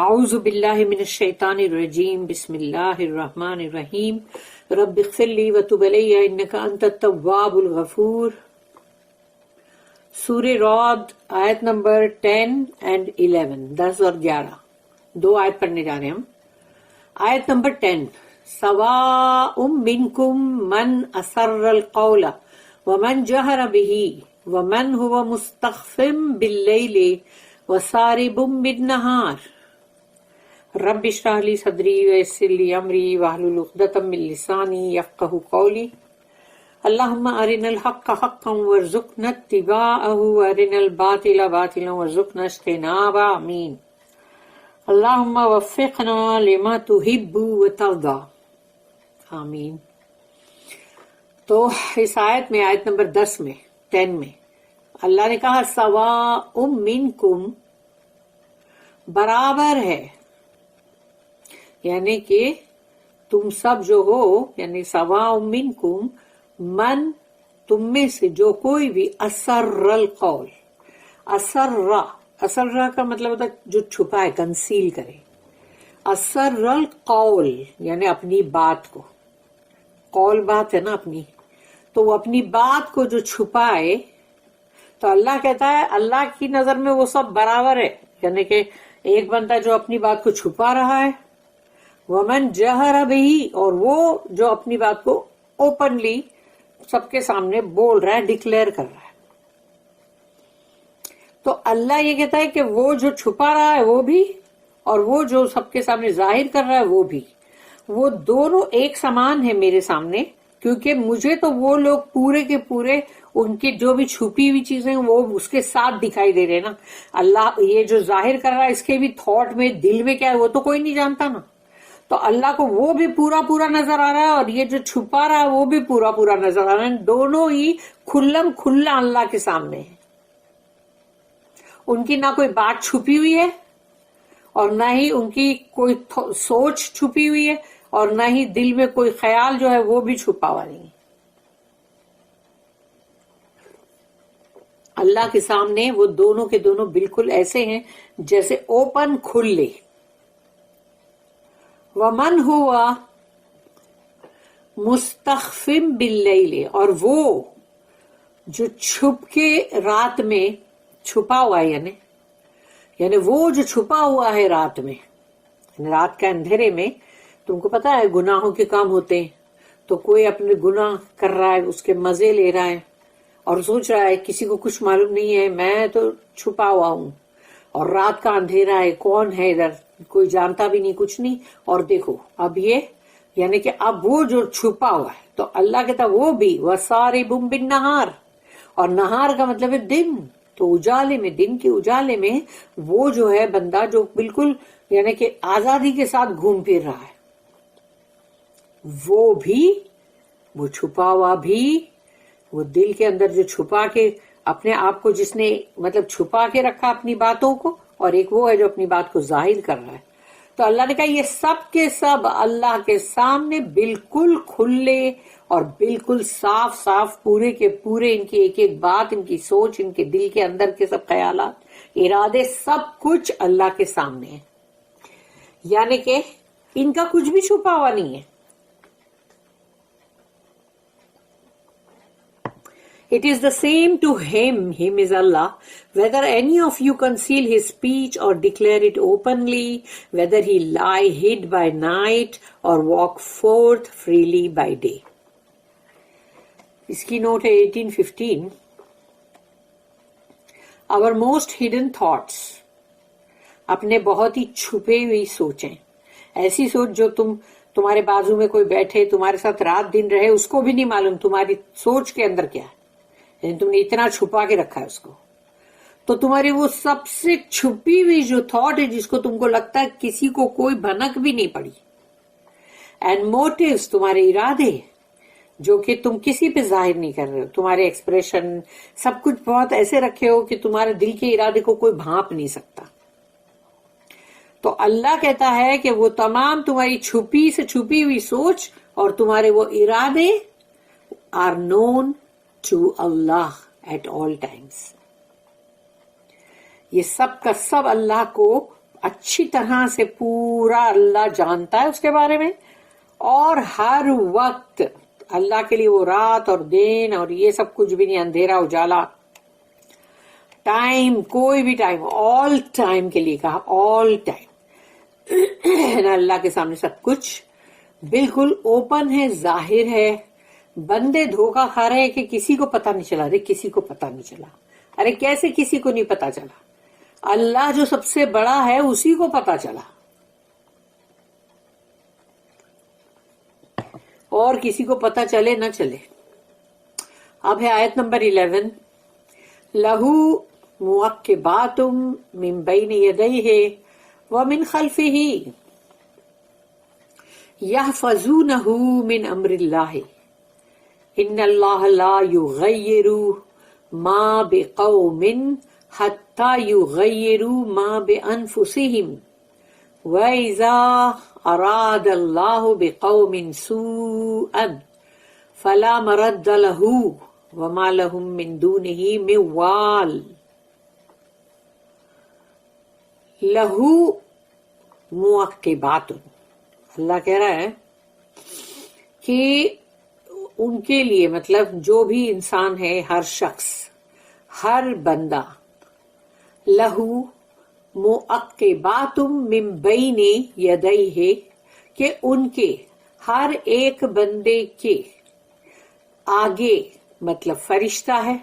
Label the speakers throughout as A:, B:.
A: اعوذ باللہ من الشیطان الرجیم بسم اللہ الرحمن الرحیم رب اغفر لی وتب علی انک انت التواب الغفور. سورہ رعد آیت نمبر 10 and 11 10 اور 11 دو آیت پڑھنے جا رہے ہیں ہم. آیت نمبر 10 سواء منکم من اسر القول ومن جہر به ومن هو مستخف باللیل وسارب بالنہار. رب اشرح لی صدری ویسر لی امری واحلل عقدۃ من لسانی یفقہوا قولی. اللہم ارنا الحق حقا وارزقنا اتباعہ وارنا الباطل باطلا وارزقنا اجتنابہ. آمین. اللہم وفقنا لما تحب وترضى. آمین. تو اس آیت میں آیت نمبر 10 میں اللہ نے کہا سواء منکم، برابر ہے، یعنی کہ تم سب جو ہو، یعنی سواء منکم من، تم میں سے جو کوئی بھی اسر القول، اسر کا مطلب ہوتا ہے جو چھپائے، کنسیل کرے. اسر القول یعنی اپنی بات کو، قول بات ہے نا اپنی، تو وہ اپنی بات کو جو چھپائے، تو اللہ کہتا ہے اللہ کی نظر میں وہ سب برابر ہے. یعنی کہ ایک بندہ جو اپنی بات کو چھپا رہا ہے، ومن جہر بہ، اور وہ جو اپنی بات کو اوپنلی سب کے سامنے بول رہا ہے، ڈکلیئر کر رہا ہے. تو اللہ یہ کہتا ہے کہ وہ جو چھپا رہا ہے وہ بھی، اور وہ جو سب کے سامنے ظاہر کر رہا ہے وہ بھی، وہ دونوں ایک سمان ہے میرے سامنے، کیونکہ مجھے تو وہ لوگ پورے کے پورے ان کی جو بھی چھپی ہوئی چیزیں وہ اس کے ساتھ دکھائی دے رہے نا. اللہ یہ جو ظاہر کر رہا ہے اس کے بھی تھاٹ میں، دل میں کیا ہے وہ تو کوئی نہیں جانتا نا. تو اللہ کو وہ بھی پورا پورا نظر آ رہا ہے، اور یہ جو چھپا رہا ہے وہ بھی پورا پورا نظر آ رہا ہے. دونوں ہی کھلم کھلا اللہ کے سامنے ہے. ان کی نہ کوئی بات چھپی ہوئی ہے، اور نہ ہی ان کی کوئی سوچ چھپی ہوئی ہے، اور نہ ہی دل میں کوئی خیال جو ہے وہ بھی چھپا ہوا نہیں. اللہ کے سامنے وہ دونوں کے دونوں بالکل ایسے ہیں جیسے اوپن کھلے. ومن ہوا مستخفٍ باللیل، اور وہ جو چھپ کے رات میں چھپا ہوا ہے، یعنی وہ جو چھپا ہوا ہے رات میں، یعنی رات کے اندھیرے میں. تم کو پتا ہے گناہوں کے کام ہوتے ہیں، تو کوئی اپنے گناہ کر رہا ہے، اس کے مزے لے رہا ہے، اور سوچ رہا ہے کسی کو کچھ معلوم نہیں ہے، میں تو چھپا ہوا ہوں، اور رات کا اندھیرا ہے، کون ہے ادھر، کوئی جانتا بھی نہیں، کچھ نہیں. اور دیکھو اب یہ، یعنی کہ اب وہ جو چھپا ہوا ہے، تو اللہ کہتا وہ بھی وَصَارِبٌ بِالنَّهَارِ، اور نہار کا مطلب ہے دن. تو اجالے میں، دن کے اجالے میں وہ جو ہے بندہ جو بالکل یعنی کہ آزادی کے ساتھ گھوم پھر رہا ہے، وہ بھی، وہ چھپا ہوا بھی، وہ دل کے اندر جو چھپا کے اپنے آپ کو جس نے مطلب چھپا کے رکھا اپنی باتوں کو، اور ایک وہ ہے جو اپنی بات کو ظاہر کر رہا ہے. تو اللہ نے کہا یہ سب کے سب اللہ کے سامنے بالکل کھلے اور بالکل صاف صاف، پورے کے پورے، ان کی ایک ایک بات، ان کی سوچ، ان کے دل کے اندر کے سب خیالات، ارادے، سب کچھ اللہ کے سامنے ہے. یعنی کہ ان کا کچھ بھی چھپا ہوا نہیں ہے. It is the same to him, him is Allah, whether any of you conceal his speech or declare it openly, whether he lie hid by night or walk forth freely by day. اس کی note ہے 1815. Our most hidden thoughts، اپنے بہت ہی چھپے ہوئی سوچیں، ایسی سوچ جو تمہارے بازو میں کوئی بیٹھے، تمہارے ساتھ رات دن رہے، اس کو بھی نہیں معلوم تمہاری سوچ کے اندر کیا ہے، یعنی تم نے اتنا چھپا کے رکھا ہے اس کو. تو تمہاری وہ سب سے چھپی ہوئی جو تھاٹ ہے، جس کو تم کو لگتا ہے کسی کو کوئی بھنک بھی نہیں پڑی. اینڈ موٹیوز، تمہارے ارادے جو کہ تم کسی پہ ظاہر نہیں کر رہے ہو، تمہارے ایکسپریشن سب کچھ بہت ایسے رکھے ہو کہ تمہارے دل کے ارادے کو کوئی بھانپ نہیں سکتا. تو اللہ کہتا ہے کہ وہ تمام تمہاری چھپی سے چھپی ہوئی سوچ اور تمہارے وہ ارادے are known to Allah at all times. یہ سب کا سب اللہ کو اچھی طرح سے پورا اللہ جانتا ہے اس کے بارے میں، اور ہر وقت اللہ کے لیے وہ رات اور دن اور یہ سب کچھ بھی نہیں، اندھیرا اجالا، ٹائم، کوئی بھی ٹائم، آل ٹائم کے لیے کہا، آل ٹائم اللہ کے سامنے سب کچھ بالکل اوپن ہے، ظاہر ہے. بندے دھوکہ کھا رہے کہ کسی کو پتا نہیں چلا. ارے کسی کو پتا نہیں چلا، ارے کیسے کسی کو نہیں پتا چلا؟ اللہ جو سب سے بڑا ہے اسی کو پتا چلا، اور کسی کو پتا چلے نہ چلے. اب ہے آیت نمبر 11. لہو معقبات من بین یدیہ ومن خلفہ یحفظونہ من امر اللہ ان اللہ لا یغیر ما بقوم حتی یغیروا ما بانفسہم وَإِذَا أَرَادَ اللَّهُ بِقَوْمٍ سُوءًا فَلَا مَرَدَّ لَهُ وَمَا لَهُم مِّن دُونِهِ مِن وَالٍ. لَهُ مُعَقِّبَاتٌ، اللہ کہہ رہا ہے کہ ان کے لیے، مطلب جو بھی انسان ہے، ہر شخص، ہر بندہ، لہو معقبات من بین یدیہ، کہ ان کے ہر ایک بندے کے آگے مطلب فرشتہ ہے،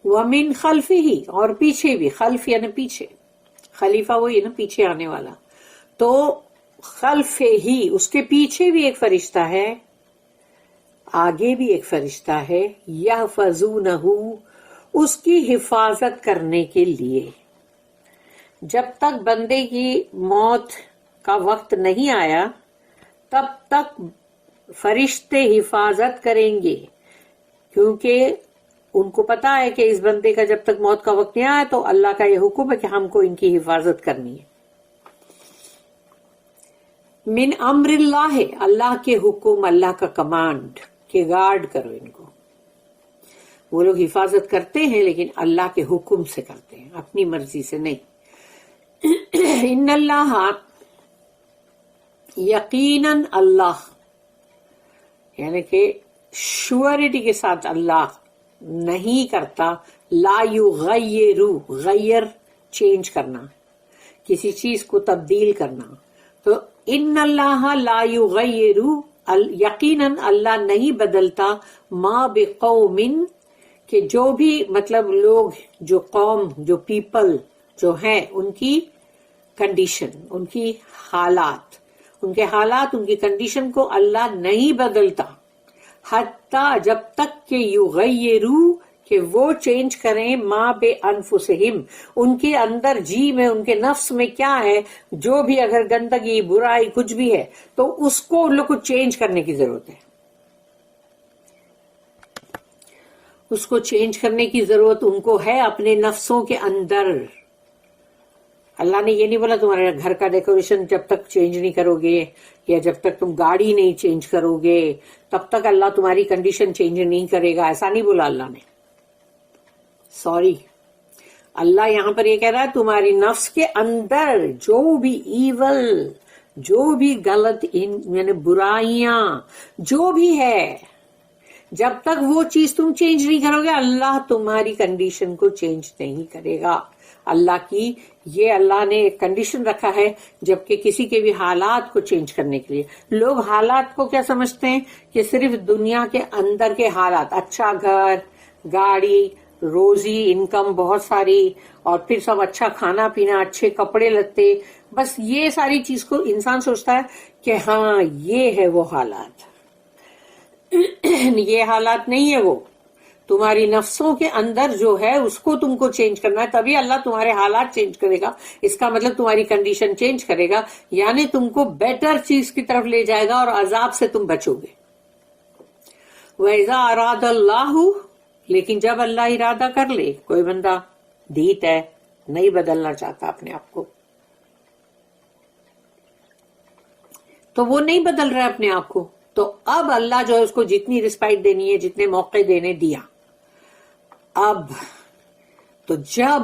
A: ومن خلفہ، اور پیچھے بھی، خلف یعنی پیچھے، خلیفہ وہی نا پیچھے آنے والا، تو خلف ہی اس کے پیچھے بھی ایک فرشتہ ہے، آگے بھی ایک فرشتہ ہے، یحفظونہ، اس کی حفاظت کرنے کے لیے. جب تک بندے کی موت کا وقت نہیں آیا تب تک فرشتے حفاظت کریں گے، کیونکہ ان کو پتا ہے کہ اس بندے کا جب تک موت کا وقت نہیں آیا تو اللہ کا یہ حکم ہے کہ ہم کو ان کی حفاظت کرنی ہے. من امر اللہ، اللہ کے حکم، اللہ کا کمانڈ کہ گارڈ کرو ان کو. وہ لوگ حفاظت کرتے ہیں لیکن اللہ کے حکم سے کرتے ہیں، اپنی مرضی سے نہیں. ان اللہ، یقیناً اللہ، یعنی کہ شیورٹی کے ساتھ اللہ نہیں کرتا، لا یغیر، غیر چینج کرنا، کسی چیز کو تبدیل کرنا. تو ان اللہ لا یغیر، یقیناً اللہ نہیں بدلتا، ما بقوم، کہ جو بھی مطلب لوگ، جو قوم، جو پیپل جو ہیں، ان کی کنڈیشن، ان کی حالات، ان کے حالات، ان کی کنڈیشن کو اللہ نہیں بدلتا، حتیٰ جب تک کہ یغیرو، کہ وہ چینج کریں، ما بے انفسہم، ان کے اندر جی میں، ان کے نفس میں کیا ہے، جو بھی اگر گندگی، برائی کچھ بھی ہے تو اس کو ان لوگ کو چینج کرنے کی ضرورت ہے. اس کو چینج کرنے کی ضرورت ان کو ہے اپنے نفسوں کے اندر. اللہ نے یہ نہیں بولا تمہارے گھر کا ڈیکوریشن جب تک چینج نہیں کرو گے، یا جب تک تم گاڑی نہیں چینج کرو گے تب تک اللہ تمہاری کنڈیشن چینج نہیں کرے گا، ایسا نہیں بولا اللہ نے. سوری، اللہ یہاں پر یہ کہہ رہا ہے تمہاری نفس کے اندر جو بھی ایول، جو بھی غلط، یعنی برائیاں جو بھی ہے، جب تک وہ چیز تم چینج نہیں کرو گے اللہ تمہاری کنڈیشن کو چینج نہیں کرے گا. اللہ کی یہ اللہ نے ایک کنڈیشن رکھا ہے، جبکہ کسی کے بھی حالات کو چینج کرنے کے لیے. لوگ حالات کو کیا سمجھتے ہیں کہ صرف دنیا کے اندر کے حالات، اچھا گھر، گاڑی، روزی، انکم بہت ساری، اور پھر سب اچھا کھانا پینا، اچھے کپڑے لتے، بس یہ ساری چیز کو انسان سوچتا ہے کہ ہاں یہ ہے وہ حالات. یہ حالات نہیں ہے، وہ تمہاری نفسوں کے اندر جو ہے اس کو تم کو چینج کرنا ہے، تبھی اللہ تمہارے حالات چینج کرے گا. اس کا مطلب تمہاری کنڈیشن چینج کرے گا، یعنی تم کو بیٹر چیز کی طرف لے جائے گا اور عذاب سے تم بچو گے. وَإِذَا أَرَادَ اللَّهُ، لیکن جب اللہ ارادہ کر لے، کوئی بندہ ڈھیٹ ہے، نہیں بدلنا چاہتا اپنے آپ کو، تو وہ نہیں بدل رہا اپنے آپ کو، تو اب اللہ جو ہے اس کو جتنی رسپائٹ دینی ہے، جتنے موقع دینے دیا. اب تو جب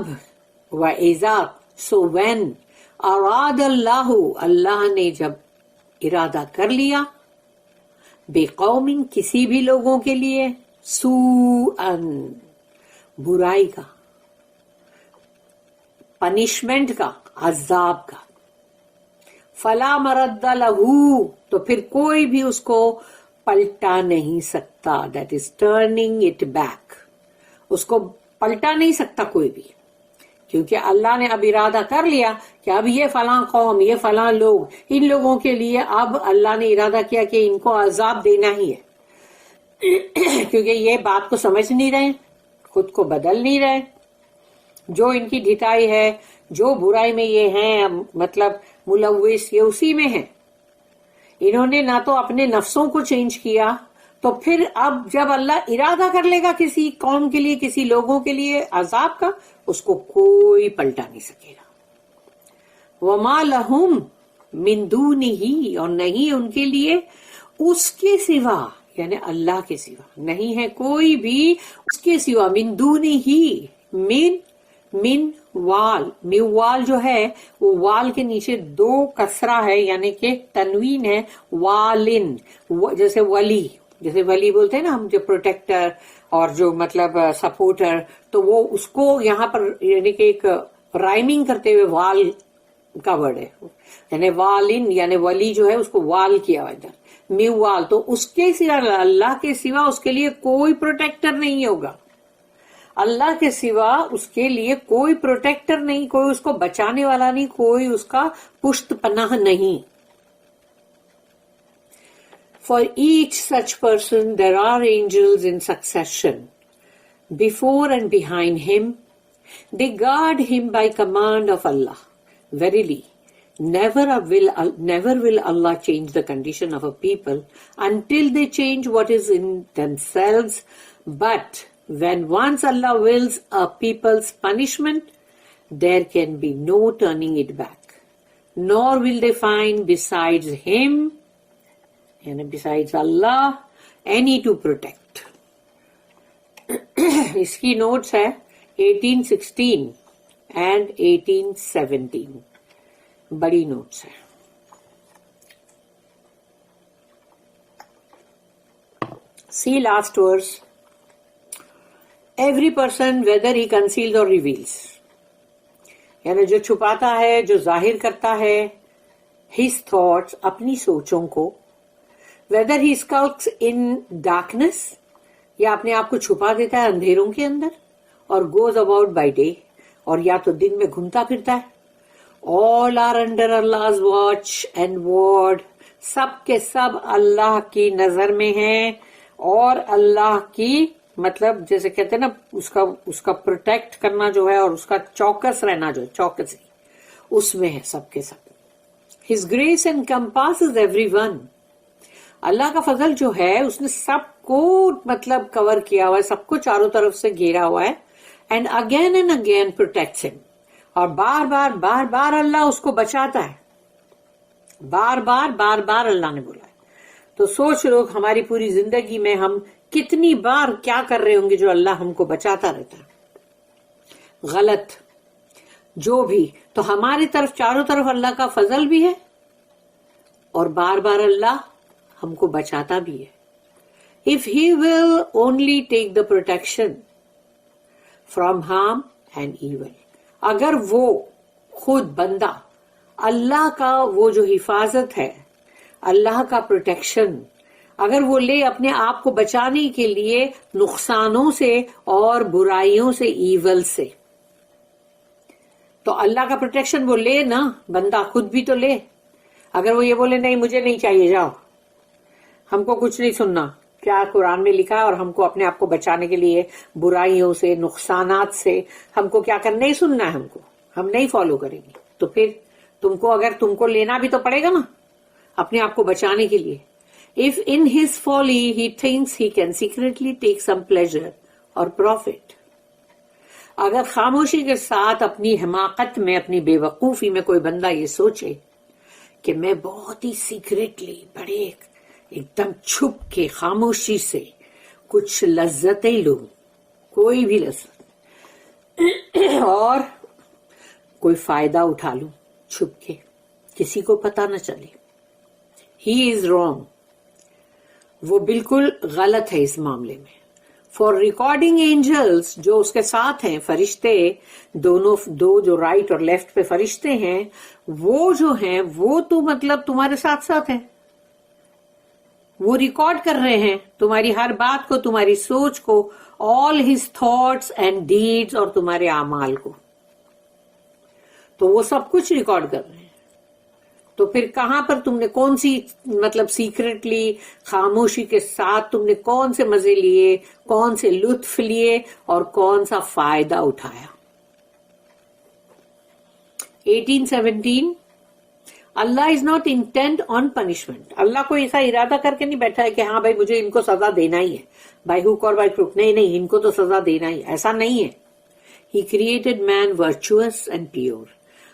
A: وَإِذَا، So when اراد اللہ, اللہ نے جب ارادہ کر لیا بے قوم, کسی بھی لوگوں کے لیے, سوءن, برائی کا, پنشمنٹ کا, عذاب کا, فلا مرد لہو, تو پھر کوئی بھی اس کو پلٹا نہیں سکتا. That is turning it back, اس کو پلٹا نہیں سکتا کوئی بھی, کیونکہ اللہ نے اب ارادہ کر لیا کہ اب یہ فلاں قوم, یہ فلاں لوگ, ان لوگوں کے لیے اب اللہ نے ارادہ کیا کہ ان کو عذاب دینا ہی ہے, کیونکہ یہ بات کو سمجھ نہیں رہے, خود کو بدل نہیں رہے, جو ان کی ڈھٹائی ہے, جو برائی میں یہ ہیں, مطلب ملوث, یہ اسی میں ہیں. انہوں نے نہ تو اپنے نفسوں کو چینج کیا, تو پھر اب جب اللہ ارادہ کر لے گا کسی قوم کے لیے, کسی لوگوں کے لیے عذاب کا, اس کو کوئی پلٹا نہیں سکے گا. وما لہم من دونہ, اور نہیں ان کے لیے اس کے سوا, یعنی اللہ کے سوا نہیں ہے کوئی بھی اس کے سوا, من دونہ, من وال, میوال جو ہے وہ وال کے نیچے دو کسرہ ہے, یعنی کہ تنوین ہے, والن, جیسے ولی, جیسے ولی بولتے ہیں نا ہم, جو پروٹیکٹر اور جو مطلب سپورٹر, تو وہ اس کو یہاں پر یعنی کہ ایک رائمنگ کرتے ہوئے وال کا ورڈ ہے, یعنی والن, یعنی ولی جو ہے اس کو وال کیا ہوا ادھر, میوال. تو اس کے سوا, اللہ کے سوا اس کے لیے کوئی پروٹیکٹر نہیں ہوگا, اللہ کے سوا اس کے لیے کوئی پروٹیکٹر نہیں, کوئی اس کو بچانے والا نہیں, کوئی اس کا پشت پناہ نہیں. For each such person there are angels in succession, before and behind him. They guard him by command of Allah. Verily, never will Allah change the condition of a people until they change what is in themselves. But when once Allah wills a people's punishment, there can be no turning it back, nor will they find besides him, and besides Allah, any to protect. اس کی notice ہے 1816 and 1817, بڑی notice ہے. See last verse. Every person, whether he conceals or reveals, یعنی جو چھپاتا ہے, جو ظاہر کرتا ہے, his thoughts, اپنی سوچوں کو, whether he skulks in darkness, یا اپنے آپ کو چھپا دیتا ہے اندھیروں کے اندر, اور goes about by day, اور یا تو دن میں گھومتا پھرتا ہے, all are under Allah's watch and ward, سب کے سب اللہ کی نظر میں ہیں, اور اللہ کی مطلب جیسے کہتے ہیں نا اس کا پروٹیکٹ کرنا جو ہے, اور اس کا چوکس رہنا جو ہے, چوکس اس میں ہے سب کے سب. His grace encompasses everyone. اللہ کا فضل جو ہے اس نے سب کو مطلب کور کیا ہوا ہے, سب کو چاروں طرف سے گھیرا ہوا ہے. And again protects him. اور بار بار اللہ اس کو بچاتا ہے, بار بار اللہ نے بولا ہے. تو سوچ لو ہماری پوری زندگی میں ہم کتنی بار کیا کر رہے ہوں گے جو اللہ ہم کو بچاتا رہتا ہے, غلط جو بھی. تو ہماری طرف چاروں طرف اللہ کا فضل بھی ہے, اور بار اللہ ہم کو بچاتا بھی ہے. If he will only take the protection from harm and evil, اگر وہ خود بندہ اللہ کا وہ جو حفاظت ہے, اللہ کا پروٹیکشن اگر وہ لے اپنے آپ کو بچانے کے لیے نقصانوں سے اور برائیوں سے, ایول سے, تو اللہ کا پروٹیکشن وہ لے نا, بندہ خود بھی تو لے. اگر وہ یہ بولے نہیں مجھے نہیں چاہیے, جاؤ, ہم کو کچھ نہیں سننا, کیا قرآن میں لکھا ہے, اور ہم کو اپنے آپ کو بچانے کے لیے برائیوں سے, نقصانات سے ہم کو کیا کرنا, نہیں سننا ہے ہم کو, ہم نہیں فالو کریں گے. تو پھر تم کو لینا بھی تو پڑے گا نا اپنے آپ کو بچانے کے لیے. If in his folly he thinks he can secretly take some pleasure or profit, اگر خاموشی کے ساتھ اپنی حماقت میں, اپنی بے وقوفی میں کوئی بندہ یہ سوچے کہ میں بہت ہی سیکریٹلی, بڑے ایک دم چھپ کے خاموشی سے کچھ لذتیں لوں, کوئی بھی لذت, اور کوئی فائدہ اٹھا لوں چھپ کے, کسی کو پتا نہ چلے. ہی از رانگ, وہ بالکل غلط ہے اس معاملے میں. فار ریکارڈنگ اینجلس, جو اس کے ساتھ ہیں فرشتے, دو جو رائٹ اور لیفٹ پہ فرشتے ہیں, وہ جو ہیں وہ تو مطلب تمہارے ساتھ ساتھ ہیں, وہ ریکارڈ کر رہے ہیں تمہاری ہر بات کو, تمہاری سوچ کو, all his thoughts and deeds, اور تمہارے اعمال کو. تو وہ سب کچھ ریکارڈ کر رہے ہیں. تو پھر کہاں پر تم نے کون سی مطلب سیکرٹلی خاموشی کے ساتھ تم نے کون سے مزے لیے, کون سے لطف لیے, اور کون سا فائدہ اٹھایا. 18:17 Allah is not intent on punishment. اللہ کو ایسا ارادہ کر کے نہیں بیٹھا ہے کہ ہاں بھائی مجھے ان کو سزا دینا ہی ہے, بائی ہوک اور بائی کروک. نہیں, ان کو تو سزا دینا ہی, ایسا نہیں ہے. He created man virtuous and pure.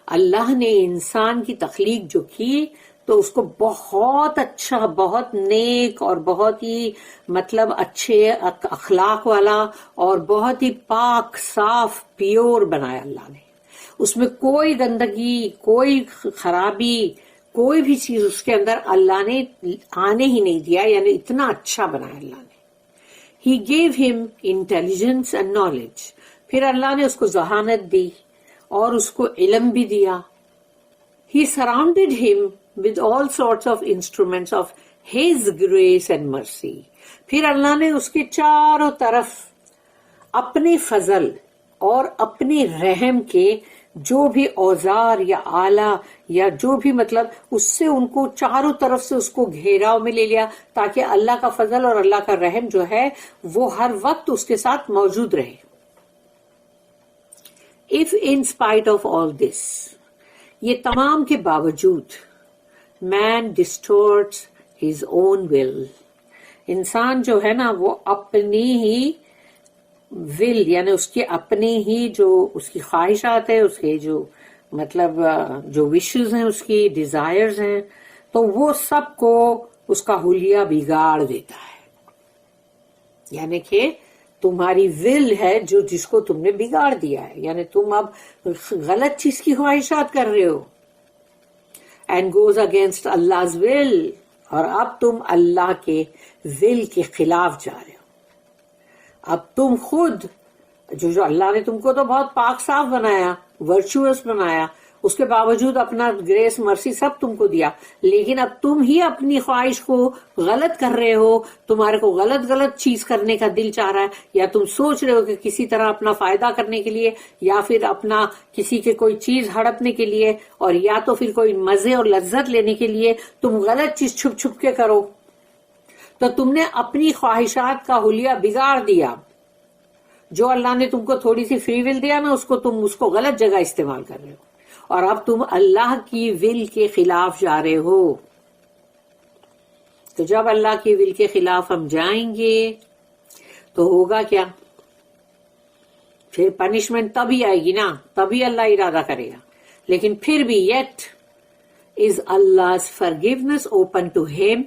A: اللہ نے انسان کی تخلیق جو کی تو اس کو بہت اچھا, بہت نیک اور بہت ہی مطلب اچھے اخلاق والا اور بہت ہی پاک صاف پیور بنایا اللہ نے. اس میں کوئی گندگی, کوئی خرابی, کوئی بھی چیز اس کے اندر اللہ نے آنے ہی نہیں دیا, یعنی اتنا اچھا بنایا اللہ نے. ہی گیو ہم انٹیلیجنس اینڈ نالج. پھر اللہ نے اس کو ذہانت دی اور اس کو علم بھی دیا. He surrounded him with all sorts of instruments of his grace and mercy. پھر اللہ نے اس کے چاروں طرف اپنے فضل اور اپنے رحم کے جو بھی اوزار یا آلہ یا جو بھی مطلب اس سے ان کو چاروں طرف سے اس کو گھیراؤ میں لے لیا, تاکہ اللہ کا فضل اور اللہ کا رحم جو ہے وہ ہر وقت اس کے ساتھ موجود رہے. If in spite of all this, یہ تمام کے باوجود, man distorts his own will, انسان جو ہے نا وہ اپنی ہی will یعنی اس کی اپنی ہی جو اس کی خواہشات ہے, اس کے جو مطلب جو وشز ہیں, اس کی ڈیزائرز ہیں, تو وہ سب کو اس کا حلیہ بگاڑ دیتا ہے. یعنی کہ تمہاری ول ہے جو جس کو تم نے بگاڑ دیا ہے, یعنی تم اب غلط چیز کی خواہشات کر رہے ہو. And goes against Allah's will, اور اب تم اللہ کے ول کے خلاف جا رہے ہو. اب تم خود جو اللہ نے تم کو تو بہت پاک صاف بنایا, ورچوئس بنایا, اس کے باوجود اپنا گریس مرسی سب تم کو دیا, لیکن اب تم ہی اپنی خواہش کو غلط کر رہے ہو. تمہارے کو غلط چیز کرنے کا دل چاہ رہا ہے, یا تم سوچ رہے ہو کہ کسی طرح اپنا فائدہ کرنے کے لیے, یا پھر اپنا کسی کے کوئی چیز ہڑپنے کے لیے, اور یا تو پھر کوئی مزے اور لذت لینے کے لیے تم غلط چیز چھپ چھپ کے کرو. تو تم نے اپنی خواہشات کا حلیہ بگاڑ دیا. جو اللہ نے تم کو تھوڑی سی فری ول دیا نا, تم اس کو غلط جگہ استعمال کر رہے ہو, اور اب تم اللہ کی ول کے خلاف جا رہے ہو. تو جب اللہ کی ول کے خلاف ہم جائیں گے تو ہوگا کیا؟ پھر پنشمنٹ تبھی آئے گی نا, تبھی اللہ ارادہ کرے گا. لیکن پھر بھی yet is Allah's forgiveness open to him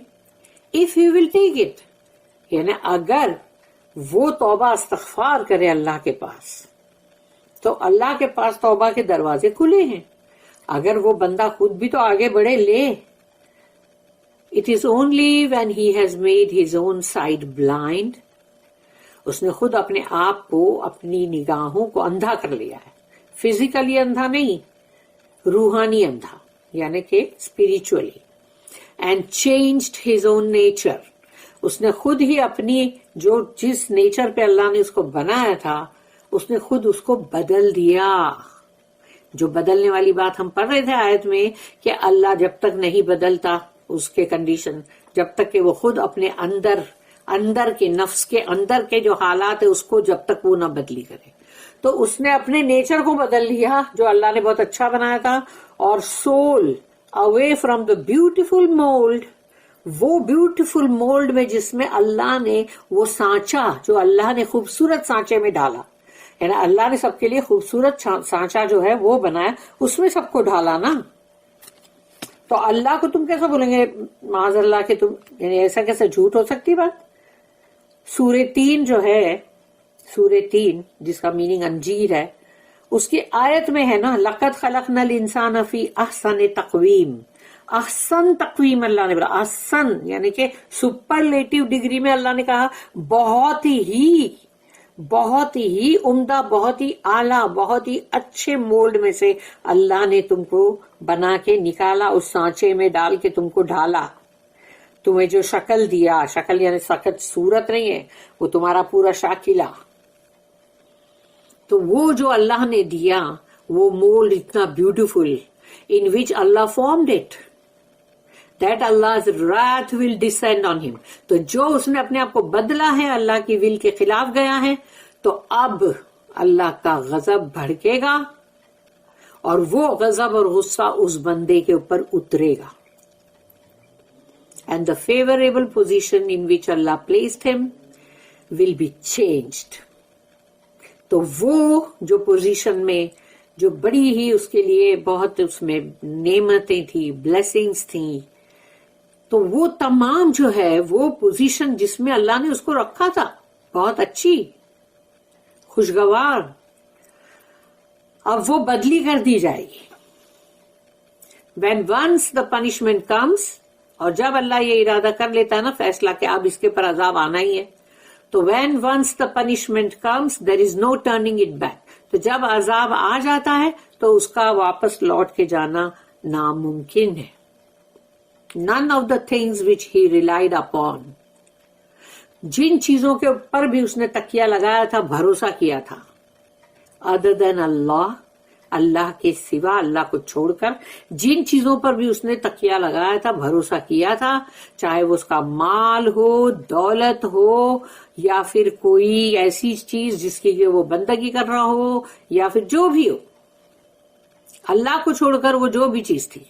A: if he will take it. یعنی اگر وہ توبہ استغفار کرے اللہ کے پاس, تو اللہ کے پاس توبہ کے دروازے کھلے ہیں. اگر وہ بندہ خود بھی تو آگے بڑھے لے. It is only when he has made his own sight blind, اس نے خود اپنے آپ کو, اپنی نگاہوں کو اندھا کر لیا ہے. فزیکلی اندھا نہیں, روحانی اندھا, یعنی کہ spiritually. And changed his own nature, اس نے خود ہی اپنی جس نیچر پہ اللہ نے اس کو بنایا تھا, اس نے خود اس کو بدل دیا. جو بدلنے والی بات ہم پڑھ رہے تھے آیت میں, کہ اللہ جب تک نہیں بدلتا اس کے کنڈیشن, جب تک کہ وہ خود اپنے اندر کے نفس کے اندر کے جو حالات ہے اس کو جب تک وہ نہ بدلی کرے. تو اس نے اپنے نیچر کو بدل لیا جو اللہ نے بہت اچھا بنایا تھا, اور civil away from the beautiful mould, وہ بیوٹیفل مولڈ میں جس میں اللہ نے وہ سانچا, جو اللہ نے خوبصورت سانچے میں ڈالا, یعنی اللہ نے سب کے لیے خوبصورت سانچا جو ہے وہ بنایا, اس میں سب کو ڈالا نا. تو اللہ کو تم کیسا بولیں گے معاذ اللہ کہ تم, یعنی ایسا کیسے جھوٹ ہو سکتی بات. سورہ 3 جو ہے, سورہ 3 جس کا میننگ انجیر ہے, اس کی آیت میں ہے نا لقد خلقنا الانسان فی احسن تقویم. احسن تقویم اللہ نے بولا, احسن یعنی کہ سپرلیٹو ڈگری میں اللہ نے کہا بہت ہی عمدہ, بہت ہی اعلیٰ, بہت ہی اچھے مولڈ میں سے اللہ نے تم کو بنا کے نکالا, اس سانچے میں ڈال کے تم کو ڈالا. تمہیں جو شکل دیا, شکل یعنی سخت صورت نہیں ہے, وہ تمہارا پورا شاکلہ. تو وہ جو اللہ نے دیا وہ مولڈ اتنا beautiful, in which Allah formed it, that Allah's wrath will descend on him. تو جو اس نے اپنے آپ کو بدلا ہے, اللہ کی ول کے خلاف گیا ہے, تو اب اللہ کا غضب بھڑکے گا اور وہ غضب اور غصہ اس بندے کے اوپر اترے گا. And the favorable position in which Allah placed him will be changed. تو وہ جو پوزیشن میں جو بڑی ہی اس کے لیے بہت اس میں نعمتیں تھی, بلیسنگز تھیں, تو وہ تمام جو ہے وہ پوزیشن جس میں اللہ نے اس کو رکھا تھا بہت اچھی, خوشگوار, اب وہ بدلی کر دی جائے گی. When once the punishment comes, اور جب اللہ یہ ارادہ کر لیتا ہے نا فیصلہ کہ اب اس کے پر عذاب آنا ہی ہے, تو when once the punishment comes there is no turning it back. تو جب عذاب آ جاتا ہے تو اس کا واپس لوٹ کے جانا ناممکن ہے. None of the things which he relied upon, جن چیزوں کے اوپر بھی اس نے تکیہ لگایا تھا, بھروسہ کیا تھا, other than Allah, اللہ کے سوا, اللہ کو چھوڑ کر جن چیزوں پر بھی اس نے تکیہ لگایا تھا, بھروسہ کیا تھا, چاہے وہ اس کا مال ہو, دولت ہو, یا پھر کوئی ایسی چیز جس کی وہ بندگی کر رہا ہو, یا پھر جو بھی ہو, اللہ کو چھوڑ کر وہ جو بھی چیز تھی,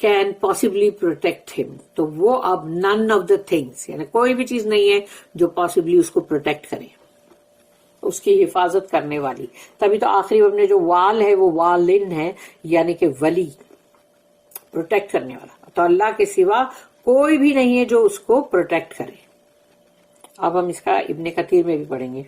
A: can possibly protect him. تو وہ اب none of the things, یعنی کوئی بھی چیز نہیں ہے جو possibly اس کو پروٹیکٹ کرے, اس کی حفاظت کرنے والی. تبھی تو آخری وقت میں جو وال ہے وہ والن ہے, یعنی کہ ولی, پروٹیکٹ کرنے والا. تو اللہ کے سوا کوئی بھی نہیں ہے جو اس کو پروٹیکٹ کرے. اب ہم اس کا ابن کثیر میں بھی پڑھیں گے.